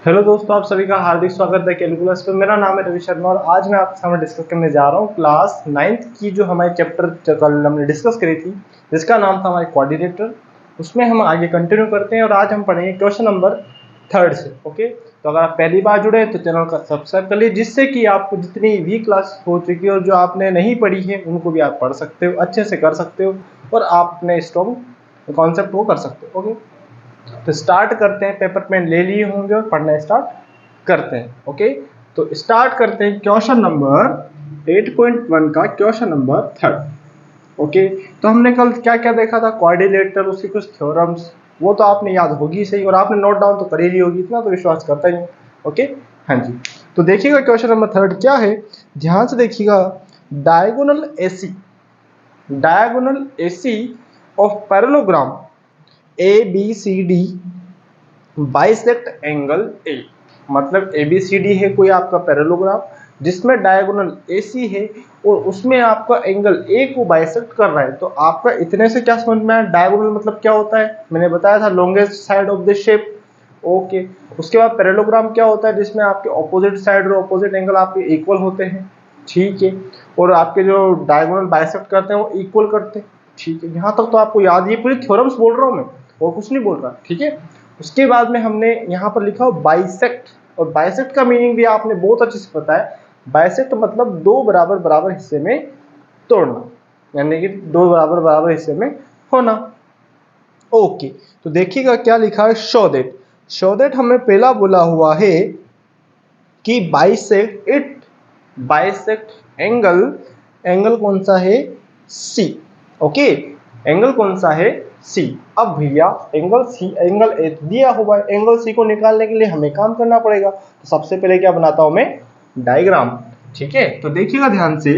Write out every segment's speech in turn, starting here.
Hello दोस्तों, आप सभी का हार्दिक स्वागत है कैलकुलस पे। मेरा नाम है रवि शर्मा और आज मैं आपके सामने डिस्कस करने जा रहा हूँ क्लास 9th की जो हमारे चैप्टर कल हमने डिस्कस करी थी, जिसका नाम था हमारे कोऑर्डिनेटर। उसमें हम आगे कंटिन्यू करते हैं और आज हम पढ़ेंगे क्वेश्चन नंबर 3 से। ओके, तो अगर आप पहली बार जुड़े तो चैनल का सब्सक्राइब कर लीजिए, जिससे कि आपको जितनी भी क्लास हो चुकी है और जो आपने नहीं पढ़ी है उनको भी आप पढ़ सकते हो, अच्छे से कर सकते हो और आप अपने स्ट्रॉन्ग कॉन्सेप्ट को कर सकते हो। ओके, तो स्टार्ट करते हैं। पेपर पेन ले लिए होंगे और पढ़ना स्टार्ट करते हैं। ओके, तो स्टार्ट करते हैं क्वेश्चन नंबर 8.1 का क्वेश्चन नंबर 3। ओके, तो हमने कल क्या क्या देखा था, कोऑर्डिनेटर, उसके कुछ थ्योरम्स, वो तो आपने याद होगी सही और आपने नोट डाउन तो कर ही ली होगी, इतना तो विश्वास करता ही हूँ। ओके, हाँ जी, तो देखिएगा क्वेश्चन नंबर 3 क्या है, ध्यान से देखिएगा। Diagonal AC of parallelogram ABCD bisect angle A. मतलब ABCD है कोई आपका पैरेललोग्राम जिसमें डायगोनल AC है और उसमें आपका एंगल A को बाइसेक्ट कर रहा है। तो आपका इतने से क्या समझ में आया, डायगोनल मतलब क्या होता है, मैंने बताया था longest side of the shape. Okay, उसके बाद पैरेललोग्राम क्या होता है, जिसमें आपके ऑपोजिट साइड और ऑपोजिट एंगल आपके इक्वल होते हैं। ठीक है, और आपके जो डायगोनल बाइसेक्ट करते हैं वो इक्वल करते हैं। ठीक है, यहाँ तक तो आपको याद, ये पूरी थ्योरम्स बोल रहा हूँ मैं और कुछ नहीं बोल रहा। ठीक है, उसके बाद में हमने यहाँ पर लिखा हो बाइसेक्ट, और बाइसेक्ट का मीनिंग भी आपने बहुत अच्छे से पता है। बाइसेक्ट मतलब दो बराबर बराबर हिस्से में तोड़ना, यानी कि दो बराबर बराबर हिस्से में होना। ओके, तो देखिएगा क्या लिखा है, शो दैट हमें पहला बोला हुआ है कि बाइसेक्ट एंगल कौन सा है, सी। ओके, एंगल कौन सा है, सी। अब भैया एंगल ए दिया हुआ है, एंगल सी को निकालने के लिए हमें काम करना पड़ेगा। तो सबसे पहले क्या बनाता हूं मैं, डायग्राम। ठीक है, तो देखिएगा ध्यान से,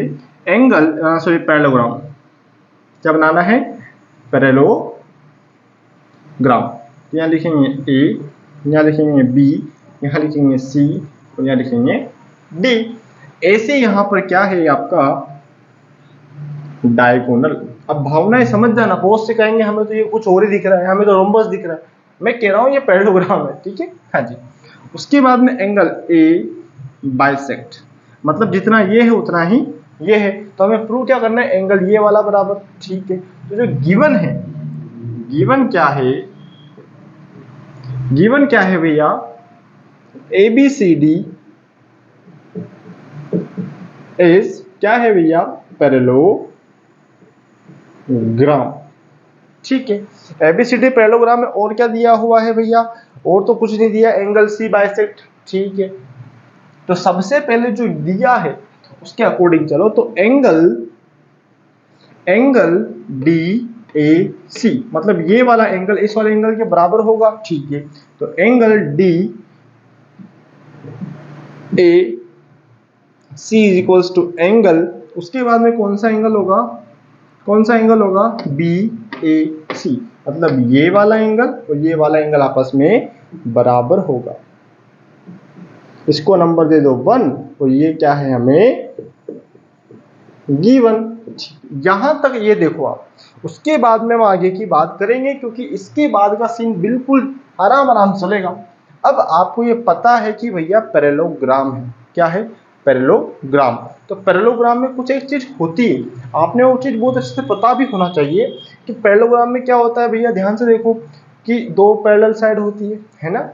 पैरेललोग्राम क्या बनाना है, पैरेललोग्राम। तो यहाँ लिखेंगे ए, यहाँ लिखेंगे बी, यहाँ लिखेंगे सी और यहाँ लिखेंगे डी। ऐसे यहाँ पर क्या है आपका डायगोनल। अब भावनाएं समझ जाना, बहुत से कहेंगे हमें तो ये कुछ और ही दिख रहा है, हमें तो रोम्बस दिख रहा है। मैं कह रहा हूँ ये पैरेललोग्राम है। ठीक है, हाँ जी। उसके बाद में एंगल ए बाइसेक्ट, मतलब जितना ये है उतना ही ये है। तो हमें प्रूव क्या करना है, एंगल ये वाला बराबर। ठीक है, तो जो गिवन है, गिवन क्या है भैया, ABCD इज क्या है भैया, पैरेललोग्राम। ठीक है, ABCD पैरेललोग्राम में और क्या दिया हुआ है भैया, और तो कुछ नहीं दिया, एंगल सी बाइसेक्ट। ठीक है, तो सबसे पहले जो दिया है उसके अकॉर्डिंग चलो, तो एंगल DAC, मतलब ये वाला एंगल इस वाले एंगल के बराबर होगा। ठीक है, तो angle DAC is equals to angle, उसके बाद में कौन सा एंगल होगा, BAC, मतलब ये वाला एंगल और ये वाला एंगल आपस में बराबर होगा। इसको नंबर दे दो 1 और ये क्या है हमें गिवन। यहां तक ये देखो आप, उसके बाद में हम आगे की बात करेंगे क्योंकि इसके बाद का सीन बिल्कुल आराम चलेगा। अब आपको ये पता है कि भैया पैरेललोग्राम है, क्या है, पैरेललोग्राम। तो पैरेललोग्राम में कुछ एक चीज होती है, आपने वो चीज बहुत अच्छे से पता भी होना चाहिए कि पैरेललोग्राम में क्या होता है भैया। ध्यान से देखो कि दो पैरेलल साइड होती है ना,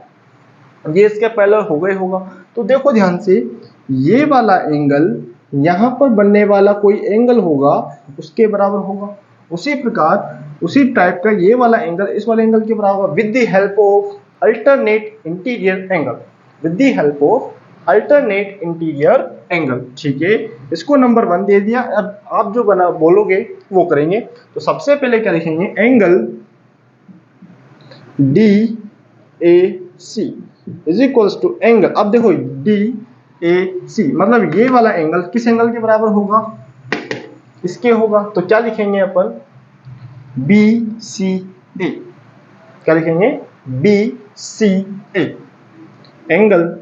ये इसके पैरेलल होगा। तो देखो ध्यान से, ये वाला एंगल यहां पर बनने वाला कोई एंगल होगा उसके बराबर होगा। उसी प्रकार उसी टाइप का ये वाला एंगल इस वाले एंगल के बराबर, with the help of alternate interior angle. ठीक है, इसको नंबर 1 दे दिया। अब आप जो बना बोलोगे वो करेंगे। तो सबसे पहले क्या लिखेंगे, angle DAC is equals to angle, अब देखो DAC मतलब ये वाला एंगल किस एंगल के बराबर होगा, इसके होगा। तो क्या लिखेंगे अपन, BCA, क्या लिखेंगे, BCA, angle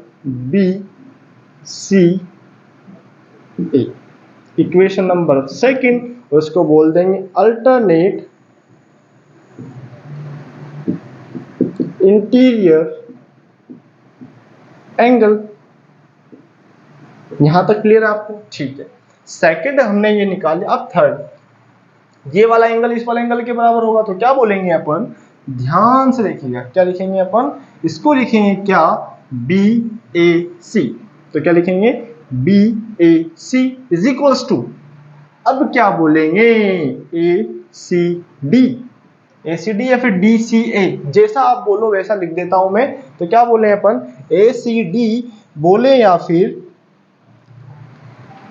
BCA। Equation number 2 उसको बोल देंगे अल्टरनेट इंटीरियर एंगल। यहां तक क्लियर है आपको? ठीक है, सेकंड हमने ये निकाल लिया। अब थर्ड, ये वाला एंगल इस वाला एंगल के बराबर होगा तो क्या बोलेंगे अपन, ध्यान से देखिएगा, क्या लिखेंगे अपन, इसको लिखेंगे क्या, बी ए सी। तो क्या लिखेंगे, B A C is equals to, अब क्या बोलेंगे, ए c d, a c D या फिर डी सी ए, जैसा आप बोलो वैसा लिख देता हूं मैं। तो क्या बोले अपन, ए सी डी बोले या फिर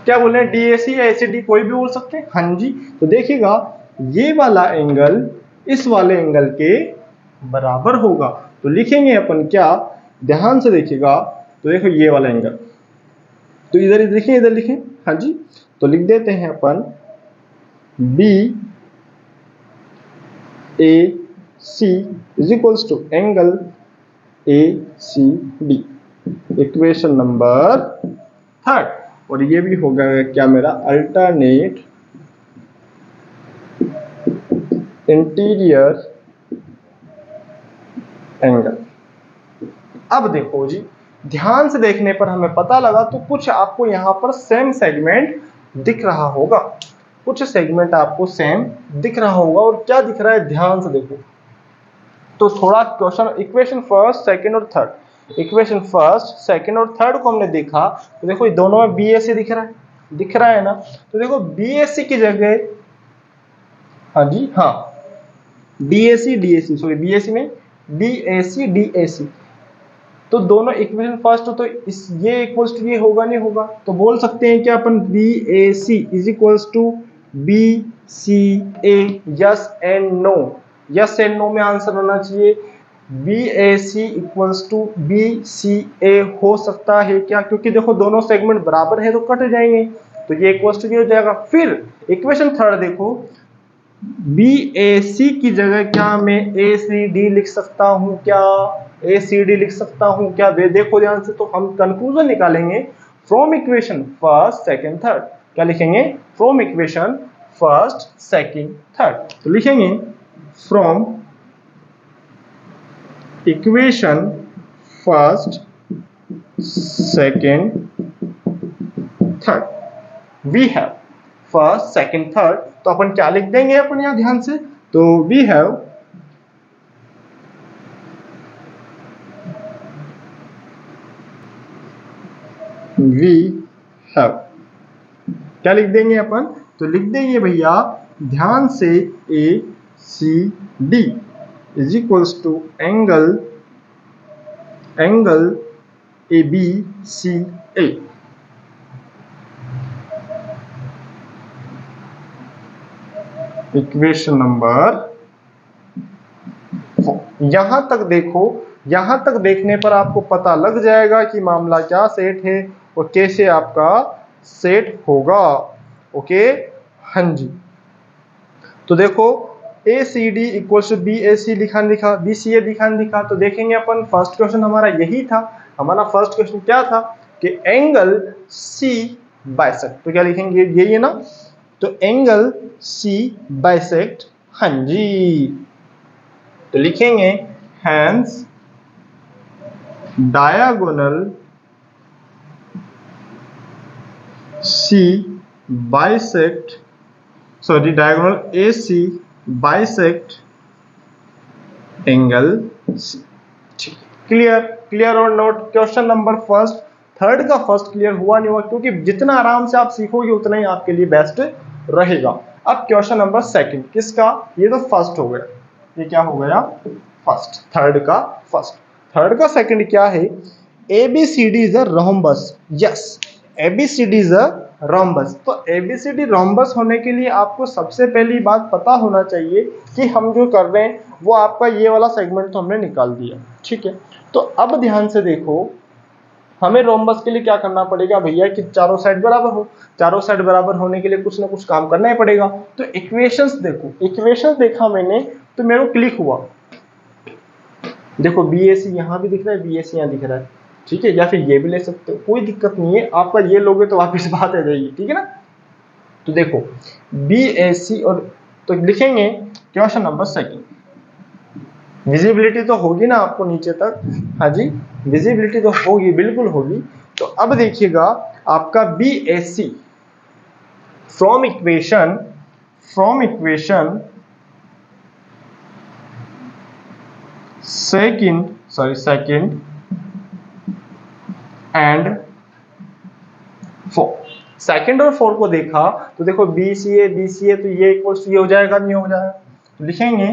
क्या बोले, डीएसी या एसीडी, कोई भी बोल सकते हैं। हाँ जी, तो देखिएगा ये वाला एंगल इस वाले एंगल के बराबर होगा। तो लिखेंगे अपन क्या, ध्यान से देखिएगा, तो देखो ये वाला एंगल, तो इधर लिखें, इधर लिखें। हाँ जी, तो लिख देते हैं अपन b A C is equals to angle a c d, equation number third. और ये भी होगा क्या मेरा, अल्टरनेट इंटीरियर एंगल। अब देखो जी, ध्यान से देखने पर हमें पता लगा, तो कुछ आपको यहां पर सेम सेगमेंट दिख रहा होगा, कुछ सेगमेंट आपको सेम दिख रहा होगा। और क्या दिख रहा है, ध्यान से देखो। तो थोड़ा क्वेश्चन, इक्वेशन फर्स्ट सेकंड और थर्ड, इक्वेशन फर्स्ट सेकंड और थर्ड को हमने देखा, तो देखो दोनों में बी ए सी दिख रहा है, दिख रहा है ना। तो देखो बी ए सी की जगह, हाँ जी हाँ, d a c d a c, sorry b A c में d a c d a सी, तो दोनों इक्वेशन फर्स्ट हो तो इस ये इक्वल्स टू ये होगा, नहीं होगा, तो बोल सकते हैं कि अपन b A C is equals to b c a, yes and no, yes and no में आंसर होना चाहिए। B A c equals to b c a हो सकता है क्या, क्योंकि देखो दोनों सेगमेंट बराबर है तो कट जाएंगे, तो ये इक्वल्स टू ये हो जाएगा। फिर इक्वेशन थर्ड देखो, बी ए सी की जगह क्या मैं ए सी डी लिख सकता हूं क्या, ए सी डी लिख सकता हूं क्या, वे देखो ध्यान से। तो हम कंक्लूजन निकालेंगे from equation first second third. क्या लिखेंगे, from equation first second third. तो लिखेंगे from equation first second third we have first second third. तो अपन क्या लिख देंगे अपन यहां ध्यान से, तो वी हैव क्या लिख देंगे अपन, तो लिख देंगे भैया ध्यान से a c D is equals to angle a B c a. Equation number 4। यहां तक देखो, यहां तक देखने पर आपको पता लग जाएगा कि मामला क्या सेट है और कैसे आपका सेट होगा। ओके, हाँ जी, तो देखो a c D equals to b A c लिखा बी सी ए लिखा। तो देखेंगे अपन, फर्स्ट क्वेश्चन हमारा यही था, हमारा फर्स्ट क्वेश्चन क्या था कि एंगल सी बाइसेक्ट, तो क्या लिखेंगे, यही है ना, तो एंगल सी बाइसेक्ट, हाँ जी, तो लिखेंगे hence diagonal c bisect, sorry diagonal a c bisect angle c. Clear, clear और note. Question number first third का फर्स्ट क्लियर हुआ नहीं हुआ, क्योंकि जितना आराम से आप सीखोगे उतना ही आपके लिए बेस्ट रहेगा। अब क्वेश्चन नंबर सेकंड किसका, ये तो फर्स्ट हो गया, ये क्या हो गया, फर्स्ट, थर्ड का फर्स्ट। थर्ड का सेकंड क्या है, ABCD is a rhombus, yes ABCD is a rhombus. तो ABCD रोम्बस होने के लिए आपको सबसे पहली बात पता होना चाहिए कि हम जो कर रहे हैं वो आपका ये वाला सेगमेंट तो हमने निकाल दिया, ठीक है। तो अब ध्यान से देखो, हमें रोम्बस के लिए क्या करना पड़ेगा भैया कि चारों साइड बराबर हो, चारों साइड बराबर होने के लिए कुछ ना कुछ काम करना ही पड़ेगा। तो इक्वेशंस देखो, इक्वेशंस देखा मैंने तो मेरे को क्लिक हुआ, देखो BAC यहाँ भी दिख रहा है, BAC यहाँ दिख रहा है, ठीक है, या फिर ये भी ले सकते हो, कोई दिक्कत नहीं है, आपका ये लोगे तो वापस बात आ जाएगी, ठीक है ना। तो देखो BAC और तो लिखेंगे क्वेश्चन नंबर सेकंड, विजिबिलिटी तो होगी ना आपको नीचे तक, हाँ जी विजिबिलिटी तो होगी, बिल्कुल होगी। तो अब देखिएगा आपका BAC from equation second and four, second और फोर को देखा तो देखो BCA तो ये इक्वल्स टू ये हो जाएगा, नहीं हो जाएगा, तो लिखेंगे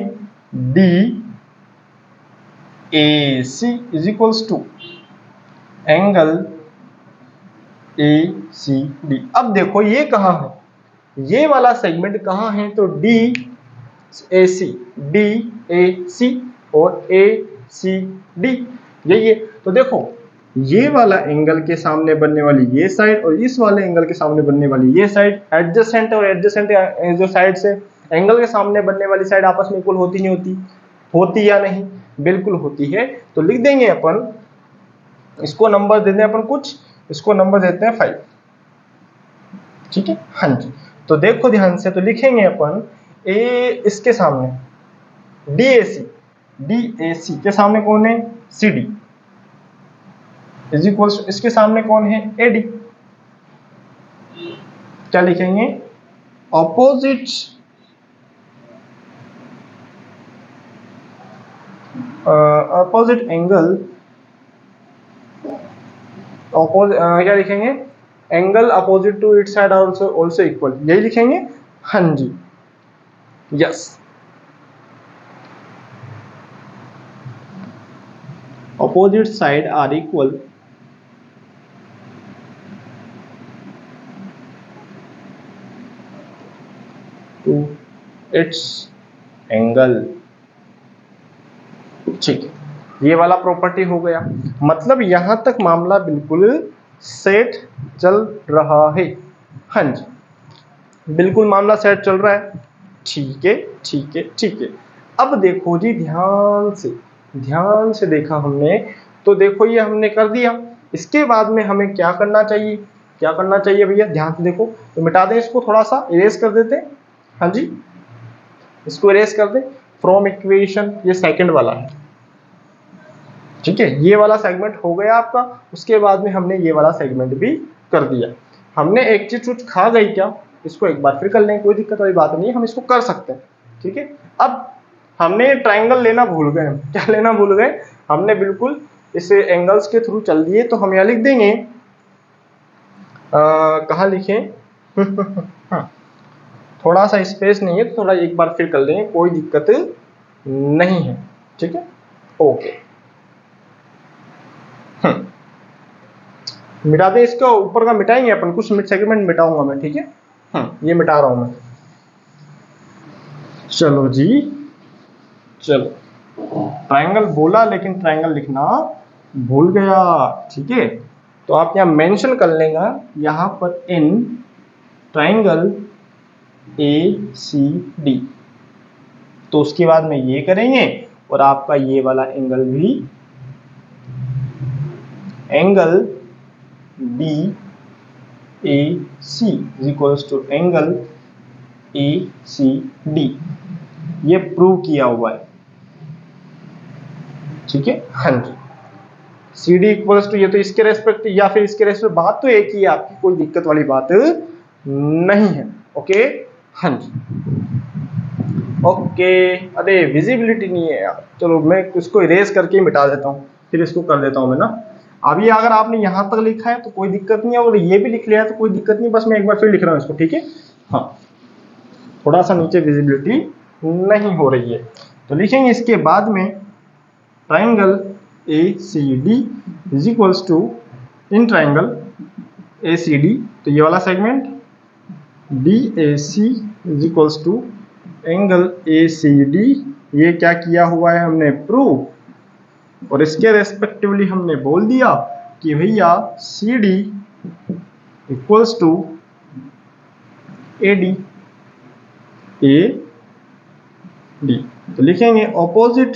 DAC is equals to angle ACD। अब देखो ये कहाँ है, ये वाला सेगमेंट कहाँ है, तो DAC और ACD यही है। तो देखो ये वाला एंगल के सामने बनने वाली ये साइड और इस वाले एंगल के सामने बनने वाली ये साइड एडजेसेंट, और एडजेसेंट जो साइड से एंगल के सामने बनने वाली साइड आपस में इक्वल होती नहीं होती, होती या नहीं, बिल्कुल होती है। तो लिख देंगे अपन, इसको नंबर देते हैं अपन कुछ, इसको नंबर देते हैं 5, ठीक है, हाँ जी। तो देखो ध्यान से, तो लिखेंगे अपन इसके सामने DAC के सामने कौन है, CD इज इक्वल्स, इसके सामने कौन है, AD। क्या लिखेंगे, ऑपोजिट एंगल, क्या लिखेंगे, angle opposite to it side also equal, यही लिखेंगे, हाँ जी, yes. Opposite side are equal to its angle, ठीक है, ये वाला प्रॉपर्टी हो गया। मतलब यहां तक मामला बिल्कुल सेट चल रहा है, हाँ जी, बिल्कुल मामला सेट चल रहा है, ठीक है ठीक है ठीक है। अब देखो जी, ध्यान से देखा हमने, तो देखो ये हमने कर दिया, इसके बाद में हमें क्या करना चाहिए, क्या करना चाहिए भैया, ध्यान से देखो। तो मिटा दें इसको, थोड़ा सा इरेज कर देते हैं, हाँ जी इसको इरेज कर दें फ्रॉम इक्वेशन, ये सेकंड वाला है, ठीक है, ये वाला सेगमेंट हो गया आपका। उसके बाद में हमने ये वाला सेगमेंट भी कर दिया। हमने एक चीज कुछ खा गई क्या, इसको एक बार फिर कर लें, कोई दिक्कत वाली बात नहीं है, हम इसको कर सकते हैं, ठीक है। अब हमने ट्राइंगल लेना भूल गए, क्या लेना भूल गए, हमने बिल्कुल इस एंगल्स के थ्रू चल दिए। तो हम यहाँ लिख देंगे, कहाँ लिखें थोड़ा सा स्पेस नहीं है, तो थोड़ा एक बार फिर कर देंगे, कोई दिक्कत नहीं है, ठीक है, ओके। मिटा दे, इसका ऊपर का मिटाएंगे अपन, कुछ सेगमेंट मिटाऊंगा मैं, ठीक है, ये मिटा रहा हूं मैं, चलो जी, चलो ट्रायंगल बोला लेकिन ट्रायंगल लिखना भूल गया, ठीक है। तो आप यहां मेंशन कर लेगा, यहां पर इन ट्रायंगल ACD, तो उसके बाद में ये करेंगे, और आपका ये वाला एंगल भी, angle DAC is equals to angle ACD, ये प्रूव किया हुआ है, ठीक है, हाँ जी। CD इक्वल्स टू, ये तो इसके रेस्पेक्ट या फिर इसके रेस्पेक्ट, बात तो एक ही है आपकी, कोई दिक्कत वाली बात नहीं है, ओके, हाँ जी, ओके। अरे विजिबिलिटी नहीं है यार, चलो मैं इसको इरेज करके ही मिटा देता हूँ, फिर इसको कर देता हूँ मैं ना। अभी अगर आपने यहां तक लिखा है तो कोई दिक्कत नहीं है, और ये भी लिख लिया है तो कोई दिक्कत नहीं, बस मैं एक बार फिर लिख रहा हूँ इसको, ठीक है, हाँ, थोड़ा सा नीचे विजिबिलिटी नहीं हो रही है। तो लिखेंगे इसके बाद में triangle ACD is equals to, in triangle ACD, तो ये वाला segment DAC is equals to angle ACD, ये क्या किया हुआ है हमने, प्रूव, और इसके रेस्पेक्टिवली हमने बोल दिया कि भैया CD इक्वल्स टू AD, तो लिखेंगे opposite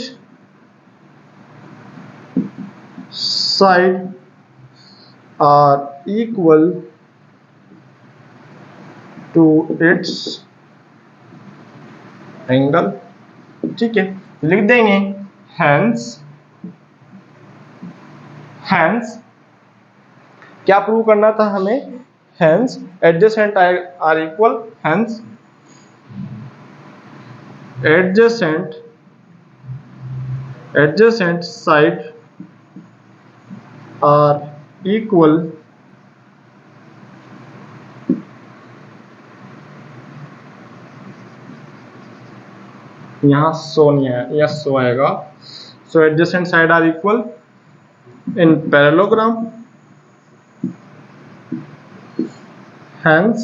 side are equal to its angle, ठीक है, लिख देंगे हैंस क्या प्रूव करना था हमें? Hence adjacent are equal, hence adjacent side are equal यहां सो नहीं है, यस सो आएगा। So adjacent side are equal in parallelogram, hence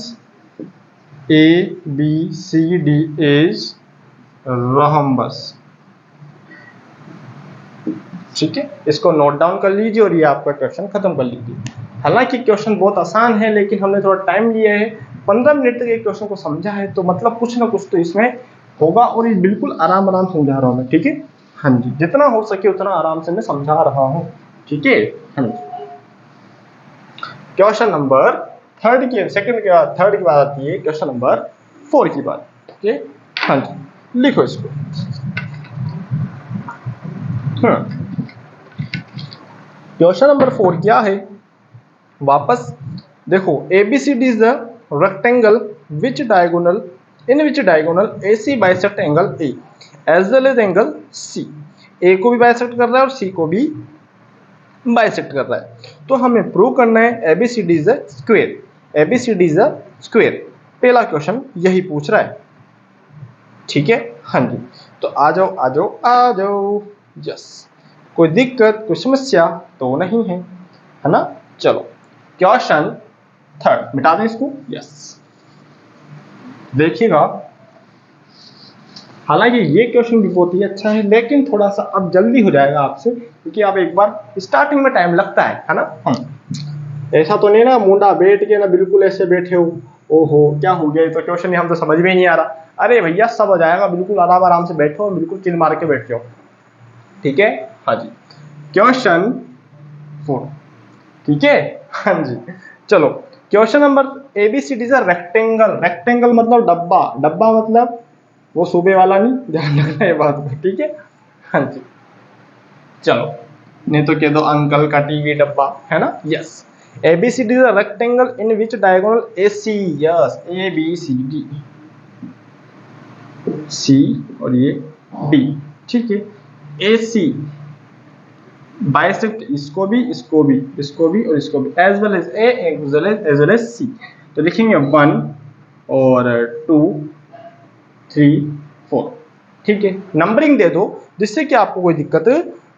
A B C D is rhombus। ठीक है, इसको नोट डाउन कर लीजिए और ये आपका क्वेश्चन खत्म कर लीजिए। हालांकि क्वेश्चन बहुत आसान है लेकिन हमने थोड़ा टाइम लिया है, 15 मिनट तक एक क्वेश्चन को समझा है, तो मतलब कुछ ना कुछ तो इसमें होगा और ये बिल्कुल आराम समझा रहा हूँ मैं। ठीक है, हाँ जी, जितना हो सके उतना आराम से मैं समझा रहा हूँ। ठीक है, हाँ जी। क्वेश्चन नंबर थर्ड की बात आती है क्वेश्चन नंबर 4 की बात। ठीक है, हाँ जी, लिखो इसको। क्वेश्चन नंबर 4 क्या है? वापस देखो, ABCD is the rectangle which diagonal AC bisect angle A as well as angle C। A को भी बाइसेक्ट कर रहा है और C को भी बाइसेक्ट कर रहा है। तो हमें प्रूव करना है ABCD is a square, ABCD is a square. पहला क्वेश्चन यही पूछ रहा है। ठीक है, हाँ जी, तो आ जाओ। यस, कोई दिक्कत कोई समस्या तो नहीं है, है ना? चलो क्वेश्चन थर्ड मिटा दें इसको। यस, देखिएगा, हालांकि ये क्वेश्चन भी बहुत ही अच्छा है लेकिन थोड़ा सा अब जल्दी हो जाएगा आपसे, क्योंकि आप एक बार स्टार्टिंग में टाइम लगता है ना? ऐसा तो नहीं ना मुंडा बैठ के ना बिल्कुल ऐसे बैठे हो, ओहो क्या हो गया, तो क्वेश्चन ही हम तो समझ में नहीं आ रहा। अरे भैया सब हो जाएगा, बिल्कुल आराम से बैठो, बिल्कुल चिल मार के बैठ जाओ। ठीक है, हाँ जी, क्वेश्चन 4। ठीक है, हाँ जी, चलो question number ABCD is a rectangle मतलब डब्बा मतलब वो सूबे वाला नहीं, ध्यान रखना ये बात को। ठीक है, हाँ जी, चलो नहीं तो कह दो अंकल का टीवी डब्बा, है ना? Yes, ABCD is a rectangle in which diagonal AC, yes ABCD C और ये D। ठीक है, AC बाइसेक्ट इसको भी और इसको भी एज वेल एज C। तो लिखेंगे 1 और 2 3 4। ठीक है, नंबरिंग दे दो जिससे कि आपको कोई दिक्कत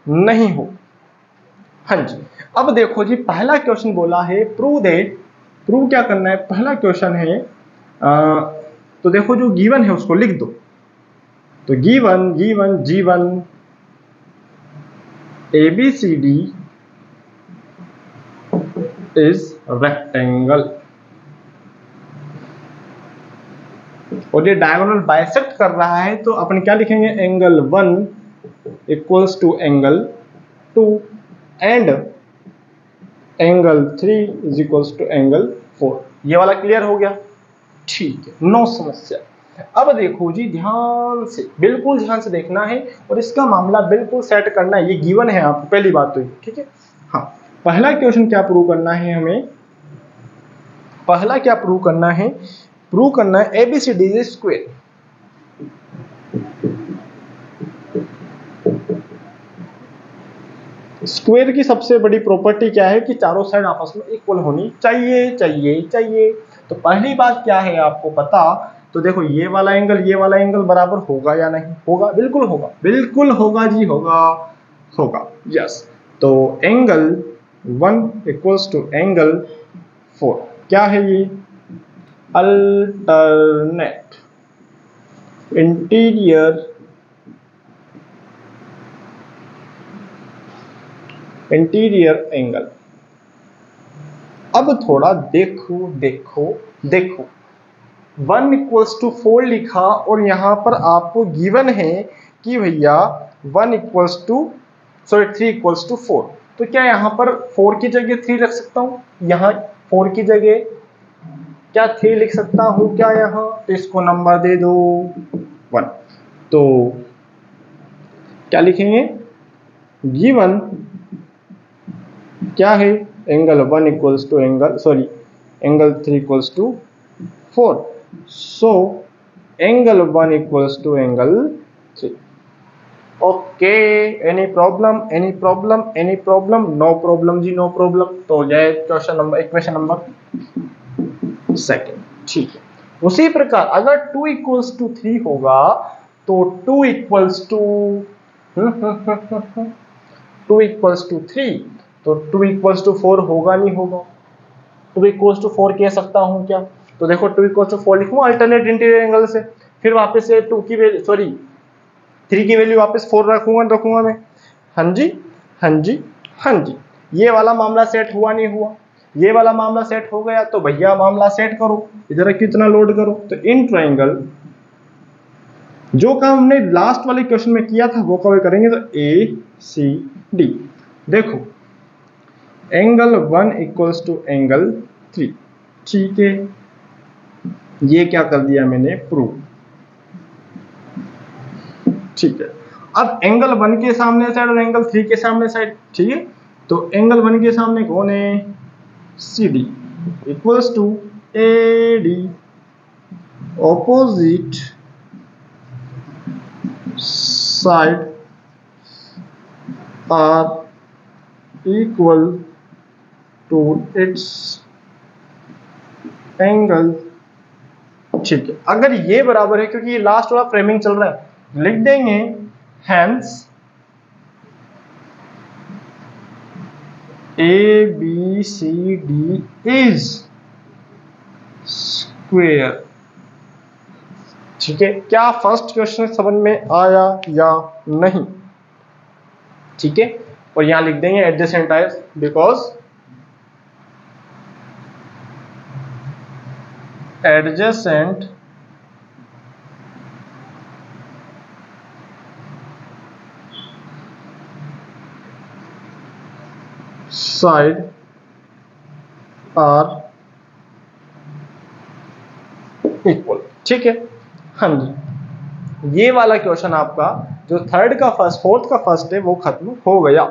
नहीं हो। हाँ जी, अब देखो जी, पहला क्वेश्चन बोला है प्रूव क्या करना है? पहला क्वेश्चन है तो देखो जो गिवन है उसको लिख दो। तो given G1 ABCD is rectangle और ये डायगोनल बाइसेक्ट कर रहा है, तो अपन क्या लिखेंगे? Angle 1 equals to angle 2 and angle 3 is equals to angle 4। ये वाला क्लियर हो गया? ठीक है, नो समस्या। अब देखो जी, बिल्कुल ध्यान से देखना है और इसका मामला बिल्कुल सेट करना है। ये गिवन है आपको, पहली बात तो ये। ठीक है, हाँ, पहला क्वेश्चन क्या प्रूव करना है हमें? प्रूव करना है ABCD इज स्क्वायर। स्क्वायर की सबसे बड़ी प्रॉपर्टी क्या है कि चारों साइड आपस में इक्वल होनी चाहिए। तो पहली बात क्या है आपको पता? तो देखो, ये वाला एंगल बराबर होगा या नहीं होगा? बिल्कुल होगा जी, होगा। यस, तो एंगल 1 इक्वल्स टू एंगल 4 क्या है? ये अल्टरनेट इंटीरियर एंगल। अब थोड़ा देखो 1 इक्वल्स टू 4 लिखा और यहां पर आपको गिवन है कि भैया 3 इक्वल्स टू 4। तो क्या यहां पर 4 की जगह 3 रख सकता हूं? यहां 4 की जगह क्या 3 लिख सकता हूं क्या यहां? तो इसको नंबर दे दो 1। तो क्या लिखेंगे? गिवन क्या है, angle 1 equals to angle 3 equals to 4, so angle 1 equals to angle 3। Okay, any problem, any problem, any problem? No problem जी, नो प्रॉब्लम। तो जाए इक्वेशन नंबर सेकंड। ठीक है, उसी प्रकार अगर 2 इक्वल्स टू 3 होगा तो 2 इक्वल्स टू 2 इक्वल्स टू 3, तो 2 इक्वल्स टू 4 होगा नहीं होगा? 2 इक्वल्स टू 4 कह सकता हूं क्या? तो देखो 2 इक्वल्स टू 4 लिखूं अल्टरनेट इंटीरियर एंगल से, फिर वापस से 2 की वैल्यू 3 की वैल्यू वापस 4 रखूंगा मैं। हाँ जी, हाँ जी, हाँ जी। ये वाला मामला सेट हुआ नहीं हुआ? ये वाला मामला सेट हो गया तो भैया मामला सेट करो, इधर कितना लोड करो। तो इन ट्राइंगल जो काम हमने लास्ट वाले क्वेश्चन में किया था वो कवर करेंगे। तो ए सी डी, देखो एंगल 1 इक्वल्स टू एंगल 3, ठीक है, ये क्या कर दिया मैंने, प्रूव। ठीक है, अब एंगल 1 के सामने साइड और एंगल 3 के सामने साइड, ठीक है, तो एंगल 1 के सामने कौन है, C D equals to A D, opposite side are equal to its angle. ठीक है, अगर ये बराबर है, क्योंकि ये लास्ट वाला फ्रेमिंग चल रहा है, लिख देंगे hence A B C D is square. ठीक है, क्या फर्स्ट क्वेश्चन समझ में आया या नहीं? ठीक है, और यहां लिख देंगे adjacent eyes, because adjacent side are equal. ठीक है, हाँ जी, ये वाला क्वेश्चन आपका जो थर्ड का फर्स्ट, फोर्थ का फर्स्ट है वो खत्म हो गया।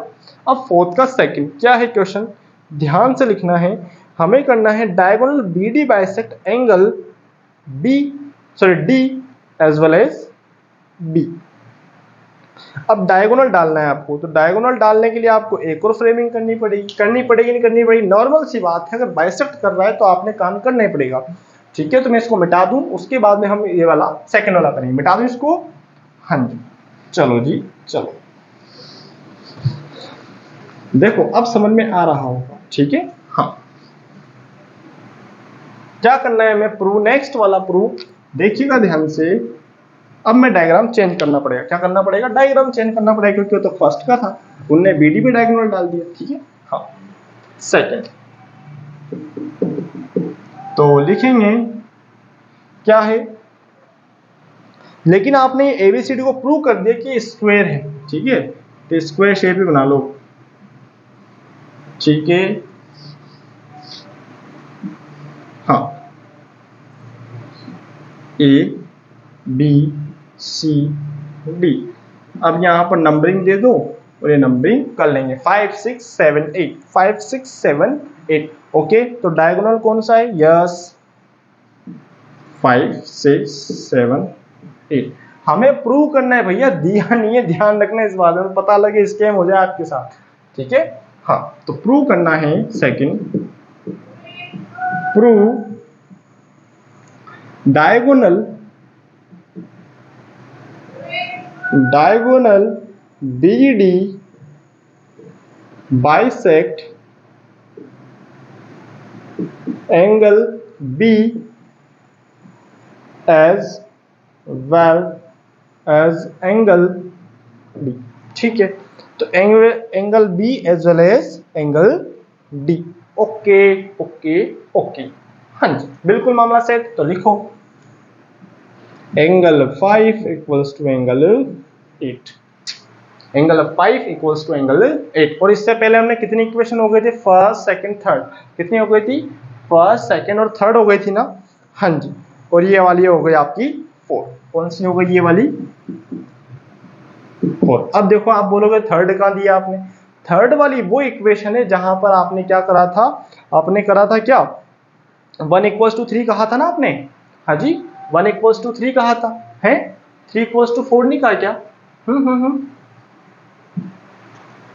अब फोर्थ का सेकंड क्या है क्वेश्चन, ध्यान से लिखना है। हमें करना है diagonal B D bisect angle D as well as B. अब डायगोनल डालना है आपको, तो डायगोनल डालने के लिए आपको एक और फ्रेमिंग करनी पड़ेगी। नॉर्मल सी बात है, अगर बाइसेक्ट कर रहा है तो आपने काम करना ही पड़ेगा। ठीक है, तो मैं इसको मिटा दूं, उसके बाद में हम ये वाला सेकंड वाला करेंगे। मिटा दूं इसको, हाँ जी, चलो जी चलो, देखो अब समझ में आ रहा होगा। ठीक है, हाँ, क्या करना है, मैं प्रूव, नेक्स्ट वाला प्रूव देखिएगा ध्यान से। अब मैं डायग्राम चेंज करना पड़ेगा, क्या करना पड़ेगा, डायग्राम चेंज करना पड़ेगा, क्योंकि वो तो फर्स्ट का था, उनने बीडी पे डायगोनल डाल दिया। ठीक है, हाँ, सेकंड तो लिखेंगे क्या है, लेकिन आपने एबीसीडी को प्रूव कर दिया कि स्क्वायर है। ठीक है, तो स्क्वायर शेप भी बना लो। ठीक है, हाँ, ए बी सी डी। अब यहां पर नंबरिंग दे दो और ये नंबरिंग कर लेंगे 5 6 7 8, 5 6 7 8। ओके, तो डायगोनल कौन सा है, यस 5 6 7 8। हमें प्रूव करना है भैया, दिया नहीं है, ध्यान रखना इस बात में, पता लगे स्कैम हो जाए आपके साथ। ठीक है, हाँ, तो प्रूव करना है second, prove diagonal BD bisect angle B as well as angle D। ठीक है, तो angle B as well as angle D। Okay okay okay, हाँ जी, बिल्कुल मामला सेट। तो लिखो angle 5 equals to angle 8, angle 5 equals to angle 8। और इससे पहले हमने कितनी इक्वेशन हो गई थी, फर्स्ट सेकंड थर्ड, कितनी हो गई थी, फर्स्ट सेकंड और थर्ड हो गई थी ना, हाँ जी, और ये वाली हो गई आपकी 4। कौन सी हो गई ये वाली, 4। अब देखो आप बोलोगे थर्ड कहाँ दिया आपने, थर्ड वाली वो इक्वेशन है जहां पर आपने क्या करा था, आपने करा था क्या 1 इक्वल्स टू 3 कहा था ना आपने, हाँ जी 1 इक्वल्स टू 3 कहा था, है 3 इक्वल्स टू 4 नहीं कहा क्या?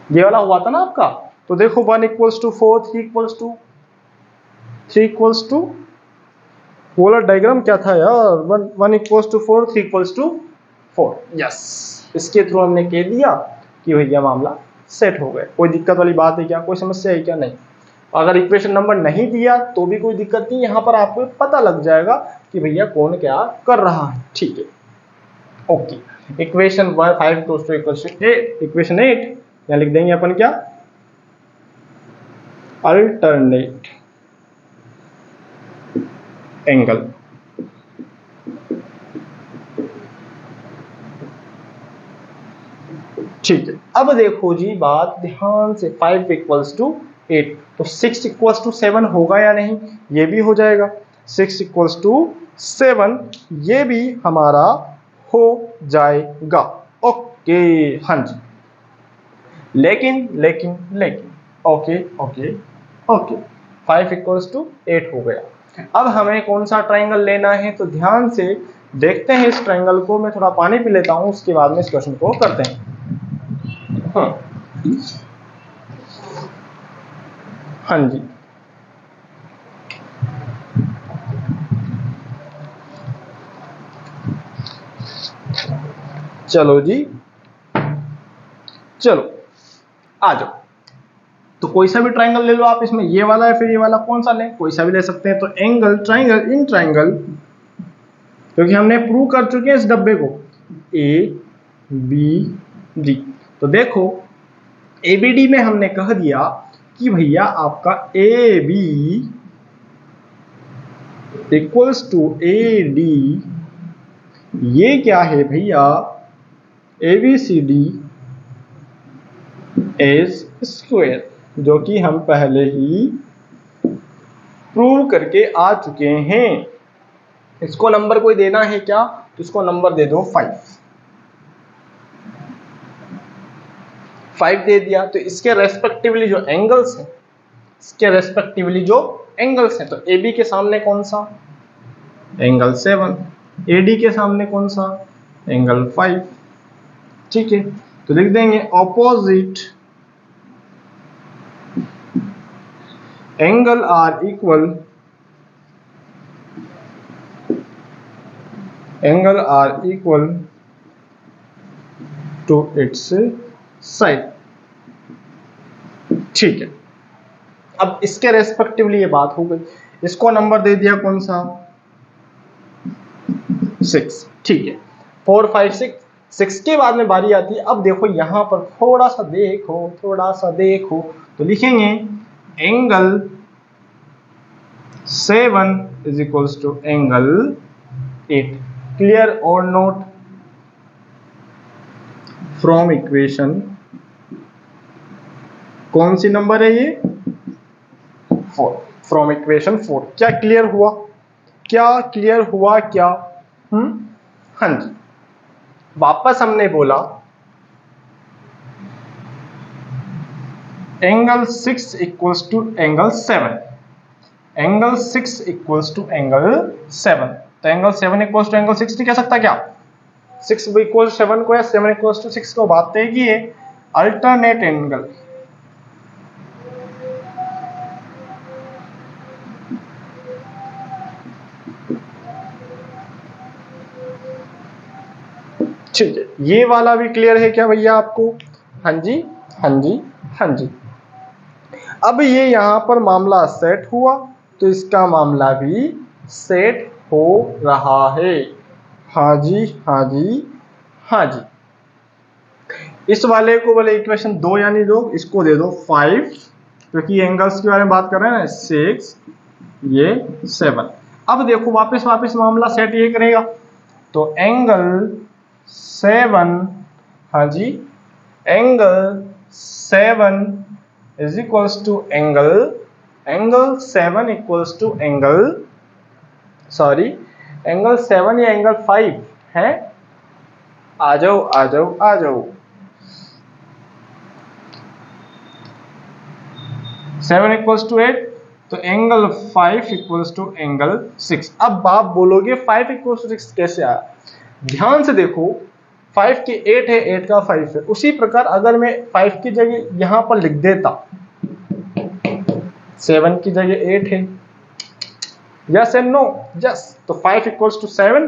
ये वाला हुआ था ना आपका। तो देखो 1 इक्वल्स टू 4, 3 इक्वल्स टू वो वाला डायग्राम क्या था यार, 1 equals to 4, 3 equals to 4। Yes, इसके थ्रू हमने कह दिया कि भैया मामला सेट हो गया। कोई दिक्कत वाली बात है क्या, कोई समस्या है क्या? नहीं। अगर इक्वेशन नंबर नहीं दिया तो भी कोई दिक्कत नहीं, यहाँ पर आपको पता लग जाएगा कि भैया कौन क्या कर रहा है। ठीक है, ओके। इक्वेशन 5 टू इक्वेशन 8 यहाँ लिख देंगे अपन क्या, अल्टरनेट एंगल। ठीक है, अब देखो जी बात ध्यान से, 5 इक्वल्स टू 8 तो 6 इक्वल्स टू 7 होगा या नहीं, ये भी हो जाएगा। 6 इक्वल्स टू 7 ये भी हमारा हो जाएगा। ओके, हाँ जी। लेकिन लेकिन लेकिन okay okay okay 5 equals to 8 हो गया। अब हमें कौन सा ट्राइंगल लेना है, तो ध्यान से देखते हैं इस ट्राइंगल को। मैं थोड़ा पानी पी लेता हूं, उसके बाद में इस क्वेश्चन को करते हैं। हाँ जी, चलो जी, चलो आ जाओ। तो कोई सा भी ट्राइंगल ले लो आप, इसमें ये वाला है फिर ये वाला, कौन सा लें, कोई सा भी ले सकते हैं। तो एंगल ट्राइंगल इन ट्राइंगल, क्योंकि हमने प्रूव कर चुके हैं इस डब्बे को, ए बी डी। तो देखो ए बी डी में हमने कह दिया कि भैया आपका A B equals to A D, ये क्या है भैया, A B C D is square, जो कि हम पहले ही प्रूव करके आ चुके हैं। इसको नंबर कोई देना है क्या, तो इसको नंबर दे दो 5 दे दिया। तो इसके रेस्पेक्टिवली जो एंगल्स हैं, इसके रेस्पेक्टिवली जो एंगल्स हैं, तो ए बी के सामने कौन सा, एंगल 7, ए डी के सामने कौन सा, एंगल 5। ठीक है, तो लिख देंगे opposite angle are equal, angle are equal to its side. ठीक है, अब इसके रेस्पेक्टिवली ये बात हो गई। इसको नंबर दे दिया कौन सा, 6। ठीक है, 4 5 6, 6 के बाद में बारी आती है। अब देखो यहां पर थोड़ा सा देखो, तो लिखेंगे angle 7 is equals to angle 8। Clear और नोट फ्रॉम इक्वेशन, कौन सी नंबर है ये, 4, फ्रॉम इक्वेशन 4। क्या क्लियर हुआ, क्या? हाँ जी, वापस हमने बोला angle 6 equals to angle 7, angle 6 equals to angle 7। तो एंगल 7 इक्वल्स टू एंगल 6 नहीं कह सकता क्या, 6 इक्वल्स 7 को या 7 इक्वल्स टू 6 को बात है कि ये अल्टरनेट एंगल। ठीक है, ये वाला भी क्लियर है क्या भैया आपको? हाँ जी, हाँ जी, हाँ जी। अब ये यहां पर मामला सेट हुआ, तो इसका मामला भी सेट हो रहा है। हाँ जी, हाँ जी, हाँ जी। इस वाले को बोले इक्वेशन 2 यानी लोग इसको दे दो 5, क्योंकि एंगल्स के बारे में बात कर रहे हैं ना, 6 ये 7। अब देखो वापस मामला सेट ये करेगा, तो एंगल 7, हाँ जी, angle 7 is equals to angle 7 equals to angle 7 या एंगल 5 है। आ जाओ। 7 इक्वल्स टू 8, तो एंगल 5 इक्वल्स टू एंगल 6। अब आप बोलोगे 5 इक्वल्स टू 6 कैसे आया? ध्यान से देखो, 5 के 8 है, 8 का 5 है। उसी प्रकार अगर मैं 5 की जगह यहां पर लिख देता 7 की जगह 8 है, यस एंड नो? यस। तो 5 equals to 7,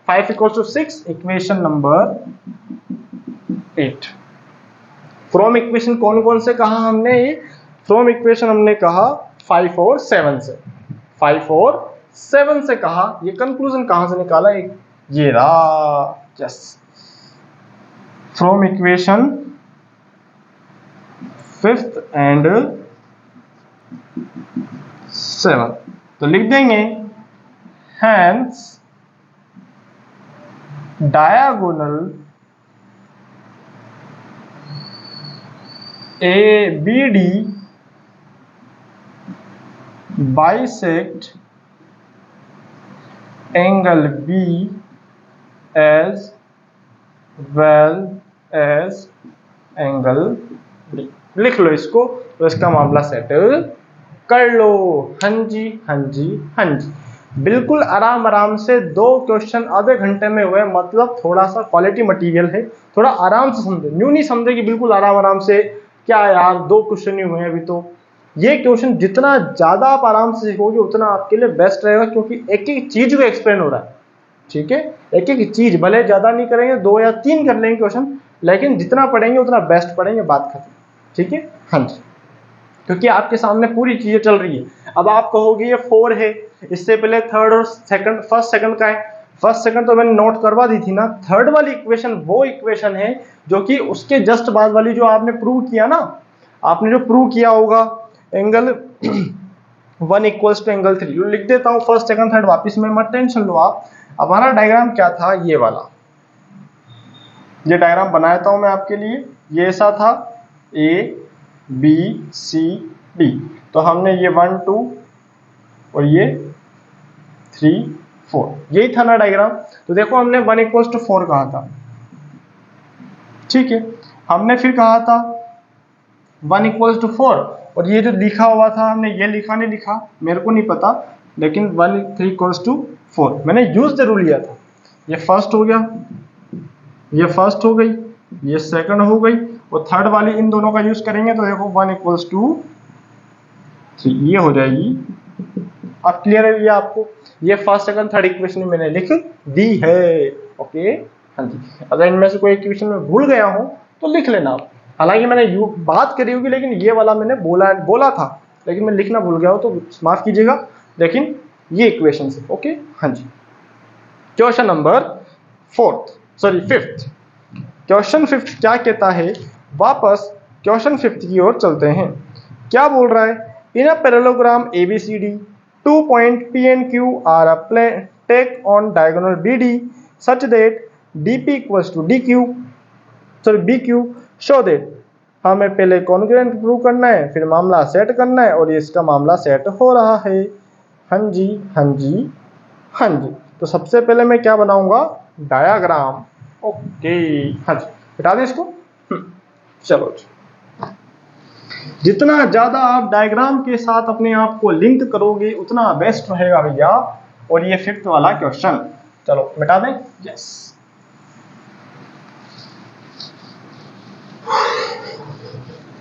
5 equals to 6, equation number 8। From equation कौन कौन से कहा हमने? फ्रॉम इक्वेशन हमने कहा 5 और 7 से, 5 और 7 से कहा। ये कंक्लूजन कहां से निकाला? एक ये रहा, yes, from equation 5th and 7th। तो लिख देंगे hence diagonal ABD bisect angle B as well as angle D। लिख लो इसको, तो इसका मामला सेटल कर लो। हाँ जी, हाँ जी, हाँ जी, बिल्कुल आराम आराम से 2 क्वेश्चन आधे घंटे में हुए। मतलब थोड़ा सा क्वालिटी मटेरियल है, थोड़ा आराम से समझे, न्यू नहीं समझे कि बिल्कुल आराम आराम से क्या यार 2 क्वेश्चन ही हुए हैं अभी तो। ये क्वेश्चन जितना ज्यादा आप आराम से सीखोगे उतना आपके लिए बेस्ट रहेगा, क्योंकि एक एक चीज को एक्सप्लेन हो रहा है। ठीक है, एक एक चीज, भले ज्यादा नहीं करेंगे, 2 या 3 कर लेंगे क्वेश्चन, लेकिन जितना पढ़ेंगे उतना बेस्ट पढ़ेंगे, बात खत्म। ठीक है, हाँ जी, क्योंकि आपके सामने पूरी चीजें चल रही है। अब आप कहोगे ये 4 है, इससे पहले थर्ड और सेकंड, फर्स्ट सेकंड का है। फर्स्ट सेकंड तो मैंने नोट करवा दी थी ना। थर्ड वाली इक्वेशन वो इक्वेशन है जो कि उसके जस्ट बाद वाली जो आपने प्रूव किया ना, आपने जो प्रूव किया होगा एंगल 1 इक्वल्स टू एंगल 3। लिख देता हूं फर्स्ट सेकंड थर्ड वापिस में, मत टेंशन लो आप। हमारा डायग्राम क्या था? ये वाला, ये डायग्राम बनाया था मैं आपके लिए। ये ऐसा था ABCD। तो हमने ये 1 2 और ये 3 4, यही था ना डायग्राम। तो देखो हमने 1 इक्वल्स टू 4 कहा था, ठीक है। हमने फिर कहा था 1 इक्वल्स टू 4, और ये जो लिखा हुआ था हमने, ये लिखा नहीं लिखा मेरे को नहीं पता, लेकिन 1 3 इक्वल्स टू 4 मैंने यूज जरूर लिया था। ये फर्स्ट हो गया, ये फर्स्ट हो गई, ये सेकंड हो गई, और थर्ड वाली इन दोनों का यूज करेंगे तो देखो 1 इक्वल्स टू 3 ये हो जाएगी। अब क्लियर है ये आपको? ये फर्स्ट सेकंड थर्ड इक्वेशन मैंने लिख दी है। ओके, हाँ जी। अगर इनमें से कोई इक्वेशन में भूल गया हूं तो लिख लेना आप। हालांकि मैंने बात करी होगी, लेकिन ये वाला मैंने बोला था, लेकिन मैं लिखना भूल गया हूं तो माफ कीजिएगा। लेकिन ये इक्वेशन से ओके, हाँ जी। Question number 5th। Question 5th क्या कहता है? वापस क्वेश्चन 5th की ओर चलते हैं। क्या बोल रहा है? इन अ parallelogram ABCD 2 point P and Q are a take on diagonal BD such that DP equals to BQ, show that। हमें पहले कॉन्ग्रुएंट प्रूव करना है, फिर मामला सेट करना है, और इसका मामला सेट हो रहा है। हाँ जी, हाँ जी, हाँ जी। तो सबसे पहले मैं क्या बनाऊंगा? डायाग्राम। ओके, हाँ जी, हटा दें इसको। चलो जी, जितना ज्यादा आप डायग्राम के साथ अपने आप को लिंक करोगे उतना बेस्ट रहेगा भैया। और ये 5th वाला क्वेश्चन, चलो मिटा दें। यस,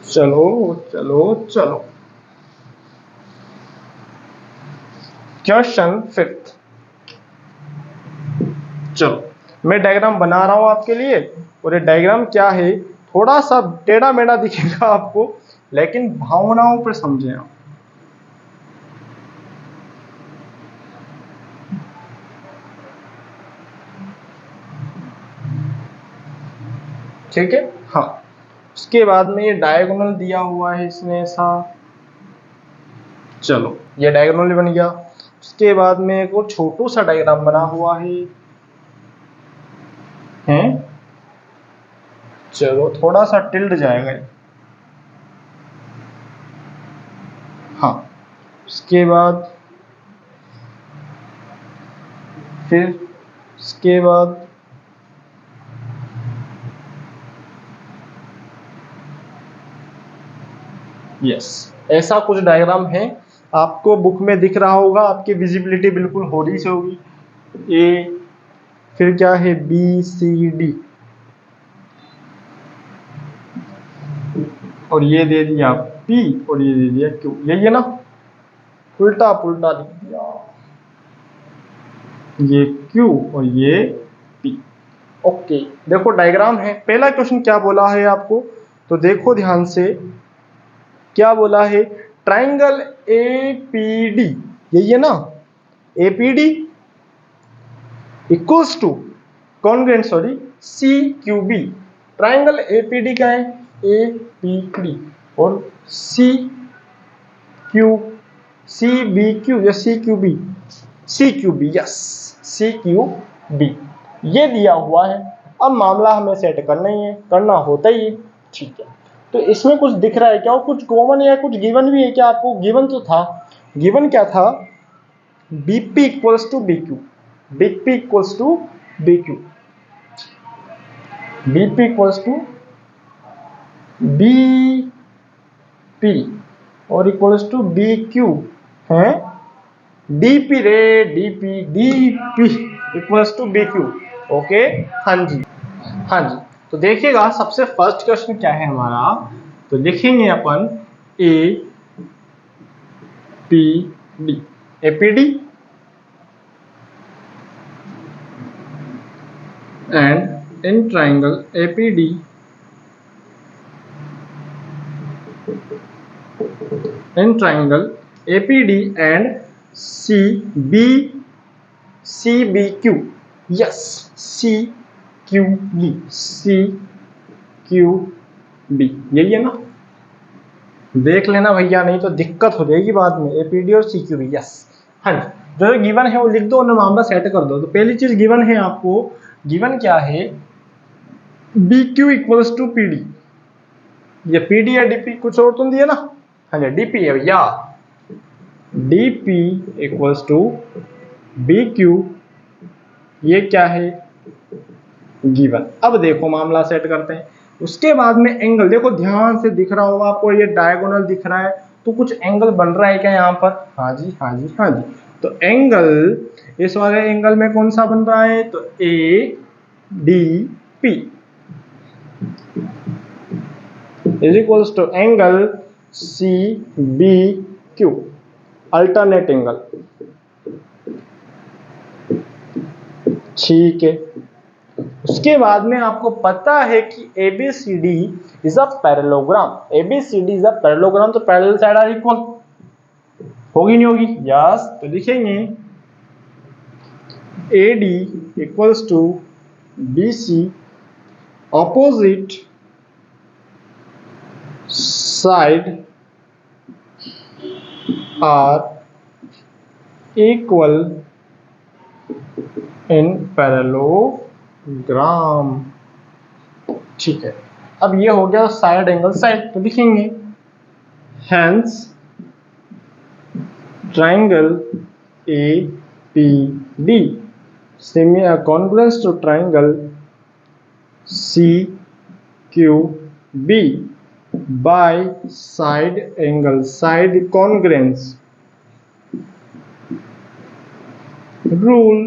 चलो चलो चलो, क्वेश्चन 5th। चलो मैं डायग्राम बना रहा हूं आपके लिए, और ये डायग्राम क्या है, थोड़ा सा टेढ़ा मेढ़ा दिखेगा आपको, लेकिन भावनाओं पर समझें आप। ठीक है, हाँ। उसके बाद में ये डायगोनल दिया हुआ है इसने ऐसा, चलो ये डायगोनल बन गया। उसके बाद में एक और छोटू सा डायग्राम बना हुआ है, चलो थोड़ा सा टिल्ड जाएगा। हाँ, उसके बाद फिर उसके बाद यस, ऐसा कुछ डायग्राम है, आपको बुक में दिख रहा होगा, आपकी विजिबिलिटी बिल्कुल हो रही से होगी। ए, फिर क्या है बी सी डी, और ये दे दिया पी, और ये दे दिया क्यू, यही है ना, उल्टा पुल्टा लिख दिया, ये क्यू और ये पी। ओके, देखो डायग्राम है। पहला क्वेश्चन क्या बोला है आपको, तो देखो ध्यान से, क्या बोला है, ट्राइंगल एपीडी, यही है ना, APD equals to congruent sorry C Q B. Triangle APD का है एपीडी और सी बी क्यू या C Q B, yes C Q B, ये दिया हुआ है। अब मामला हमें सेट करना ही है, करना होता ही है, ठीक है। तो इसमें कुछ दिख रहा है क्या, कुछ कॉमन या कुछ गिवन भी है क्या आपको? गिवन तो था, गिवन क्या था, BP equals to B Q, BP equals to B Q, BP equals to B P और इक्वल्स टू बी क्यू है, डीपी रे, DP equals to B Q. Okay, हाँ जी, हाँ जी। तो देखिएगा सबसे फर्स्ट क्वेश्चन क्या है हमारा, तो लिखेंगे अपन a p d, APD and in triangle APD and CBQ, yes CQB, यही है ना, देख लेना भैया, नहीं तो दिक्कत हो जाएगी बाद में। एपीडी और CQB, यस, हाँ जी। जो गिवन है वो लिख दो और मामला सेट कर दो। तो पहली चीज गिवन है आपको, गिवन क्या है, BQ इक्वल्स टू PD, ये PD या DP कुछ और तो नहीं दिया ना, हाँ जी DP है भैया, DP इक्वल्स टू BQ, ये क्या है गिवन। अब देखो मामला सेट करते हैं। उसके बाद में एंगल, देखो ध्यान से दिख रहा होगा आपको, ये डायगोनल दिख रहा है, तो कुछ एंगल बन रहा है क्या यहाँ पर? हाँ जी, हाँ जी, हाँ जी। तो एंगल, इस वाले एंगल में कौन सा बन रहा है, तो ADP is equals to angle CBQ, alternate angle, ठीक है। उसके बाद में आपको पता है कि ABCD is a parallelogram, ABCD is a parallelogram, तो पैरेलल साइड आर इक्वल, होगी नहीं होगी, यस। तो लिखेंगे AD equals to BC, opposite side are equal in parallelogram, ठीक है। अब ये हो गया साइड एंगल साइड, तो लिखेंगे hence triangle APD congruent to triangle CQB by side angle, side congruence rule,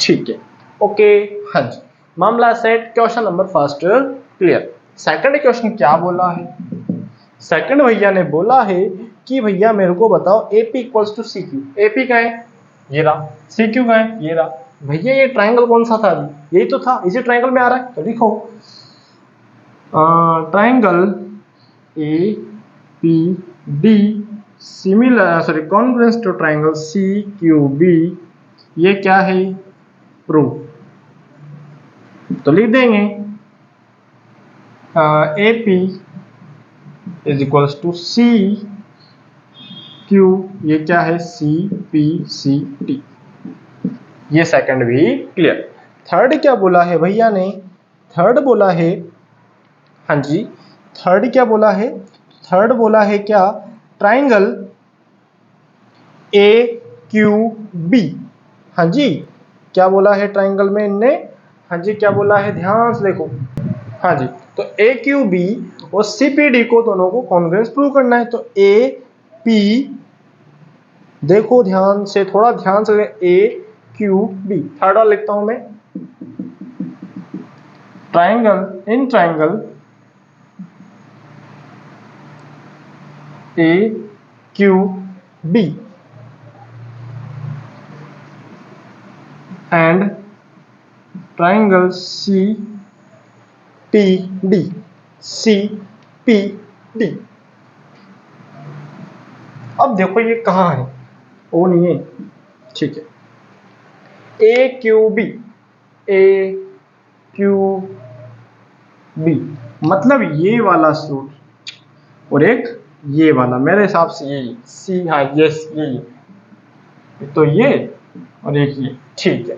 ठीक है। ओके, हाँ जी, मामला set. Question number first clear. Second question क्या बोला है, सेकंड भैया ने बोला है कि भैया मेरे को बताओ AP equals to CQ, AP का है ये रहा, CQ का है ये रहा, भैया ये ट्राइंगल कौन सा था अभी, यही तो था, इसी ट्राइंगल में आ रहा है, तो लिखो triangle APD similar sorry congruent to triangle CQB, ये क्या है, प्रूव। तो लिख देंगे AP is equals to CQ, ये क्या है CPCT, ये सेकंड भी क्लियर। थर्ड क्या बोला है भैया ने, थर्ड बोला है, हाँ जी, थर्ड क्या बोला है, थर्ड बोला है क्या, ट्राइंगल AQB, हाँ जी, क्या बोला है ट्राइंगल में इनने, हाँ जी क्या बोला है, ध्यान से देखो, हाँ जी। तो AQB और CPD को दोनों को कॉन्ग्रुएंस प्रूव करना है। तो AP, देखो ध्यान से, थोड़ा ध्यान से, AQB। थर्ड वाला लिखता हूं मैं, triangle, in triangle AQB and triangle CPD। अब देखो ये कहाँ है, वो नहीं है, ठीक है। AQB, AQB मतलब ये वाला सूट और एक ये वाला, मेरे हिसाब से यही सी, हाँ यस यही, तो ये और एक ये, ठीक है,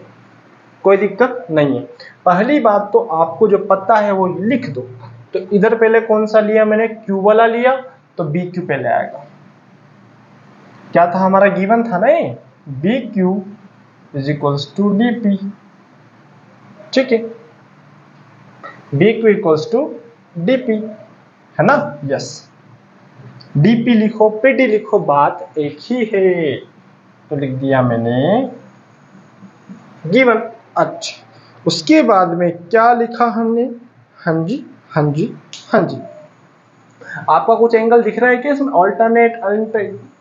कोई दिक्कत नहीं है। पहली बात तो आपको जो पता है वो लिख दो। तो इधर पहले कौन सा लिया मैंने, क्यू वाला लिया, तो BQ पहले आएगा। क्या था हमारा गिवन था ना ये, BQ is equals to DP, ठीक है, BQ इक्वल्स टू DP, है ना, यस। DP लिखो, PD लिखो, बात एक ही है, तो लिख दिया मैंने गिवन। अच्छा, उसके बाद में क्या लिखा हमने, हाँ जी हाँ जी हाँ जी। आपका कुछ एंगल दिख रहा है क्या इसमें, ऑल्टरनेट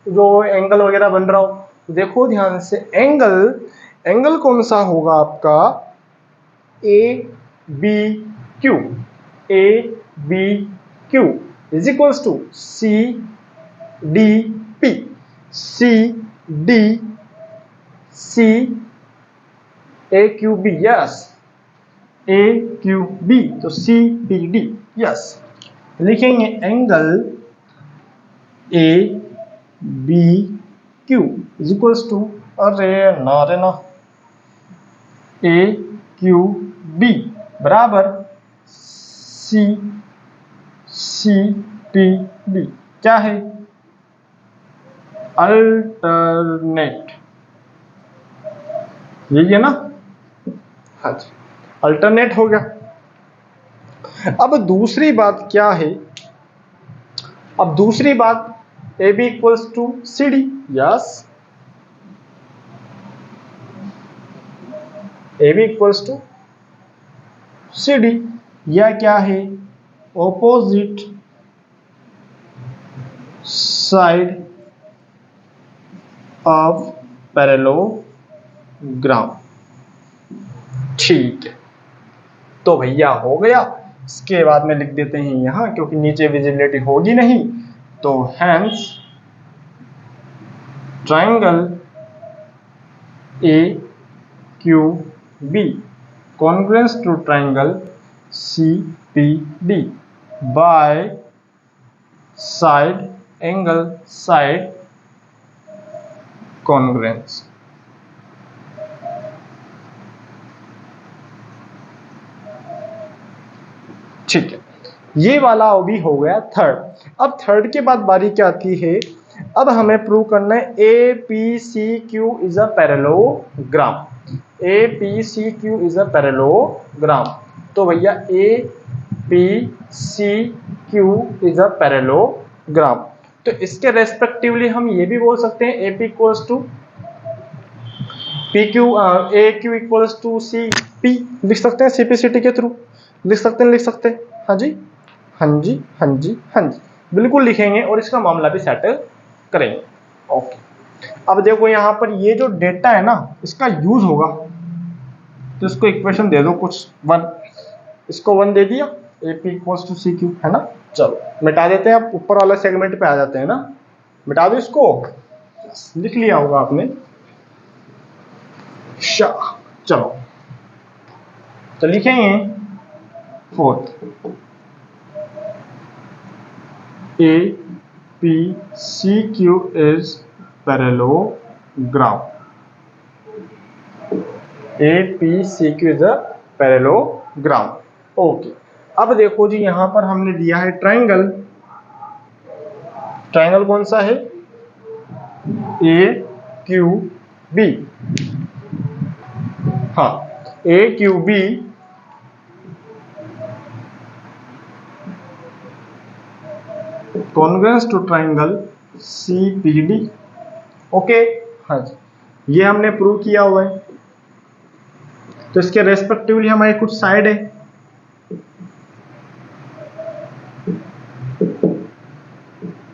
जो एंगल वगैरह बन रहा हो, तो देखो ध्यान से, एंगल कौन सा होगा आपका, ABQ, ABQ is equals to CDP, AQB, yes, AQB, तो CPD, यस। लिखेंगे angle ABQ is equals to, अरे ना AQB बराबर CPD, क्या है, अल्टरनेट, यही है ना, हाँ जी, अल्टरनेट हो गया। अब दूसरी बात क्या है, अब दूसरी बात, AB equals to CD, yes, AB equals to CD, यह क्या है, ऑपोजिट साइड ऑफ पैरेललोग्राम, ठीक है। तो भैया हो गया, इसके बाद में लिख देते हैं यहां, क्योंकि नीचे विजिबिलिटी होगी नहीं, तो hence triangle AQB congruous to triangle CPD by side angle side congruence। ठीक है, ये वाला भी हो गया थर्ड। अब थर्ड के बाद बारी क्या आती है, अब हमें प्रूव करना है APCQ is a parallelogram, APCQ is a parallelogram. तो भैया APCQ इज अ पैरेललोग्राम, तो इसके रेस्पेक्टिवली हम ये भी बोल सकते हैं AP equals to PQ, AQ equals to CP, लिख सकते हैं, CPCT के थ्रू लिख सकते हैं, हाँ जी हाँ जी हाँ जी हाँ जी, बिल्कुल लिखेंगे और इसका मामला भी सेटल करेंगे। ओके, अब देखो यहाँ पर ये जो डेटा है ना, इसका यूज होगा, तो इसको इक्वेशन दे दो कुछ 1, इसको 1 दे दिया, AP इक्वल्स टू CQ, है ना। चलो मिटा देते हैं, आप ऊपर वाला सेगमेंट पे आ जाते हैं ना, मिटा दो इसको, लिख लिया होगा आपने, चलो तो लिखेंगे fourth, APCQ is parallelogram, APCQ is a parallelogram। Okay, अब देखो जी, यहां पर हमने दिया है ट्राइंगल, ट्राइंगल कौन सा है, AQB, हाँ AQB congruence to triangle CPD। Okay, हाँ जी, ये हमने प्रूव किया हुआ है। तो इसके रेस्पेक्टिवली हमारी कुछ साइड है,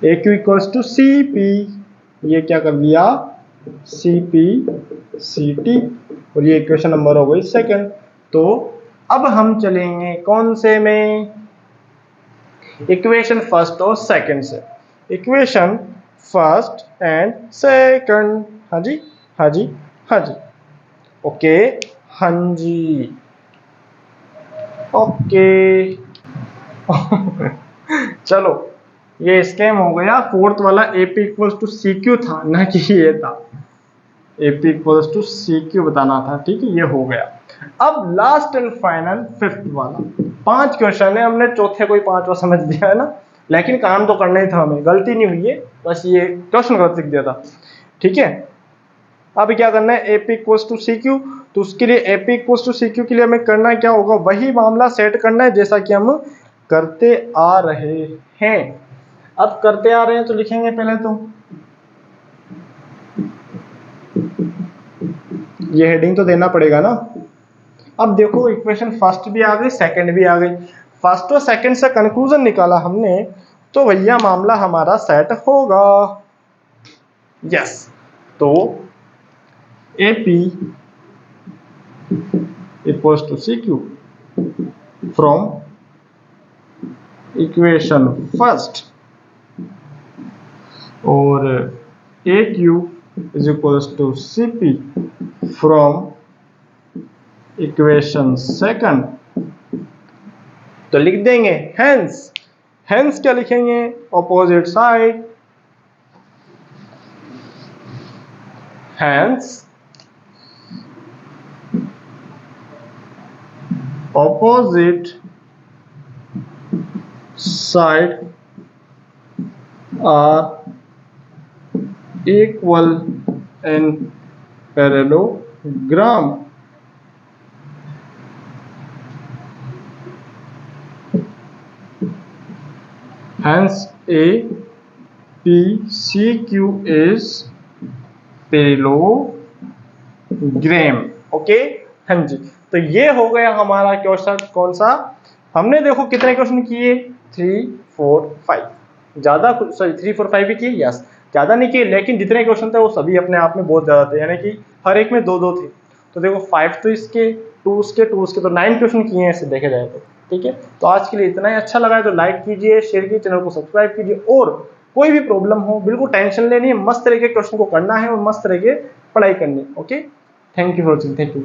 AQ इक्वल्स टू CP, ये क्या कर दिया CP CT, और ये इक्वेशन नंबर हो गई सेकंड। तो अब हम चलेंगे कौन से में, इक्वेशन फर्स्ट और सेकंड से, इक्वेशन फर्स्ट एंड सेकंड। हाँ जी, हाँ जी, हाँ जी, ओके, हाँ जी, ओके। चलो, ये स्कैम हो गया। फोर्थ वाला AP इक्वल्स टू CQ था, ना कि ये था AP इक्वल्स टू CQ बताना था, ठीक है, ये हो गया। अब लास्ट एंड फाइनल फिफ्थ वाला, 5 क्वेश्चन है, हमने चौथे कोई 5वां समझ दिया है ना, लेकिन काम तो करना ही था, हमें गलती नहीं हुई है, बस ये क्वेश्चन गलत लिख दिया था, ठीक है। अब क्या करना है, AP इक्वल्स टू CQ, तो उसके लिए AP इक्वल्स टू CQ के लिए हमें करना क्या होगा, वही मामला सेट करना है जैसा कि हम करते आ रहे हैं। अब करते आ रहे हैं तो लिखेंगे पहले तो ये हेडिंग तो देना पड़ेगा ना। अब देखो, इक्वेशन फर्स्ट भी आ गई, सेकंड भी आ गई, फर्स्ट और सेकंड से कंक्लूजन निकाला हमने, तो भैया मामला हमारा सेट होगा। यस, तो AP equals to CQ from equation first, और AQ is equals to CP from equation second. तो लिख देंगे हेंस, हेंस क्या लिखेंगे, opposite side, hence opposite side are equal in parallelogram। Hence APCQ is parallelogram। Okay, हाँ जी, तो ये हो गया हमारा क्वेश्चन। कौन सा, हमने देखो कितने क्वेश्चन किए, 3 4 5, ज्यादा, सॉरी 3 4 5 भी किए, यस, ज्यादा नहीं किए, लेकिन जितने क्वेश्चन थे वो सभी अपने आप में बहुत ज्यादा थे, यानी कि हर एक में 2 2 थे। तो देखो 5 तो इसके, 2 उसके, 2 उसके, तो 9 क्वेश्चन किए हैं ऐसे देखे जाए तो, ठीक है। तो आज के लिए इतना ही, अच्छा लगा है तो लाइक कीजिए, शेयर कीजिए, चैनल को सब्सक्राइब कीजिए, और कोई भी प्रॉब्लम हो बिल्कुल टेंशन लेनी है, मस्त तरह के क्वेश्चन को करना है और मस्त तरह के पढ़ाई करनी है। Okay, thank you for watching, thank you.